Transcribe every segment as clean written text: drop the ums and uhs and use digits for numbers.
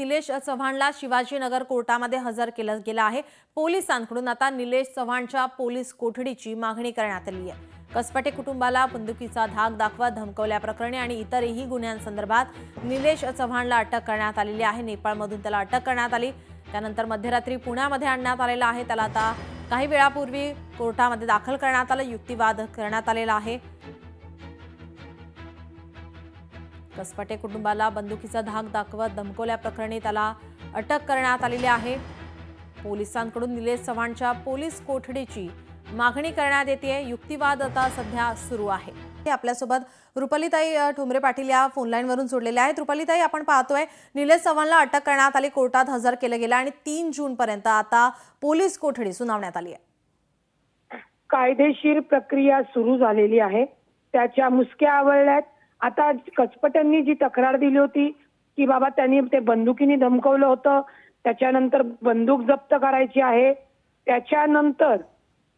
निलेश चव्हाणला शिवाजीनगर कोर्टामध्ये हजर केलं गेलं आहे। पोलिसांकडून आता निलेश चव्हाणच्या पोलीस कोठडीची मागणी करण्यात आली आहे। कसपटे कुटुंबाला बंदुकीचा धाक दाखवत धमकावल्याप्रकरणी आणि इतरही गुन्ह्यांसंदर्भात निलेश चव्हाणला अटक करण्यात आलेली आहे। नेपाळमधून त्याला अटक करण्यात आली, त्यानंतर मध्यरात्री पुण्यामध्ये आणण्यात आलेला आहे। त्याला आता काही वेळापूर्वी कोर्टामध्ये दाखल करण्यात आलं, युक्तिवाद करण्यात आलेला आहे। कसपटे कुटुंबाला बंदुकीचा धाक दाखवत धमकावल्याप्रकरणी त्याला अटक करण्यात आलेली आहे। पोलिसांकडून निलेश चव्हाणच्या पोलीस कोठडीची मागणी करण्यात येते। युक्तिवाद आता सध्या सुरू आहे। आपल्यासोबत रुपालीताई ठोंबरे पाटील या फोन लाईनवरून जोडलेल्या आहेत। रुपालीताई, आपण पाहतोय निलेश चव्हाणला अटक करण्यात आली, कोर्टात हजर केलं गेलं आणि 3 जून पर्यंत आता पोलीस कोठडी सुनावण्यात आली आहे। कायदेशीर प्रक्रिया सुरू झालेली आहे, त्याच्या मुसक्या आवळल्यात। आता कसपटांनी जी तक्रार दिली होती की बाबा त्यांनी ते बंदुकीने धमकवलं होतं, त्याच्यानंतर बंदूक जप्त करायची आहे, त्याच्यानंतर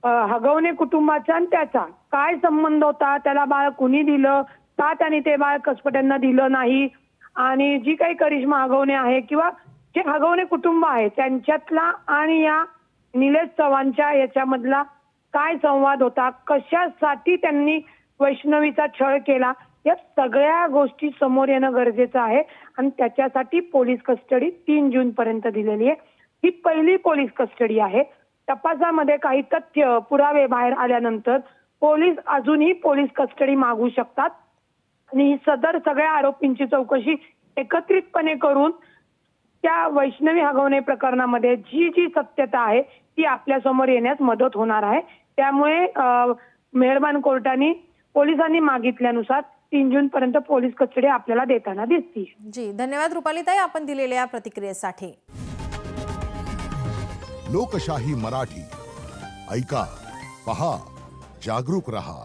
हगवणे कुटुंबाचा आणि त्याचा काय संबंध होता, त्याला बाळ कुणी दिलं, का त्यांनी ते बाळ कसपटांना दिलं नाही, आणि जी काही करिश्मा हगवणे आहे किंवा जे हगवणे कुटुंब आहे त्यांच्यातला आणि या निलेश चव्हाणच्या याच्यामधला काय संवाद होता, कशासाठी त्यांनी वैष्णवीचा छळ केला, या सगळ्या गोष्टी समोर येणं गरजेचं आहे। आणि त्याच्यासाठी पोलीस कस्टडी 3 जून पर्यंत दिलेली आहे। ही पहिली पोलीस कस्टडी आहे। तपासामध्ये काही तथ्य पुरावे बाहेर आल्यानंतर पोलीस अजूनही पोलीस कस्टडी मागू शकतात आणि सदर सगळ्या आरोपींची चौकशी एकत्रितपणे करून त्या वैष्णवी हगवणे प्रकरणामध्ये जी जी सत्यता आहे ती आपल्या समोर येण्यास मदत होणार आहे। त्यामुळे मेहरबान कोर्टाने पोलिसांनी मागितल्यानुसार 3 जून पर्यंत पोलीस कस्टडी आपल्याला देताना दिसते। जी, धन्यवाद रुपालीताई आपण दिलेल्या प्रतिक्रियेसाठी। लोकशाही मराठी ऐका, पहा, जागरूक रहा।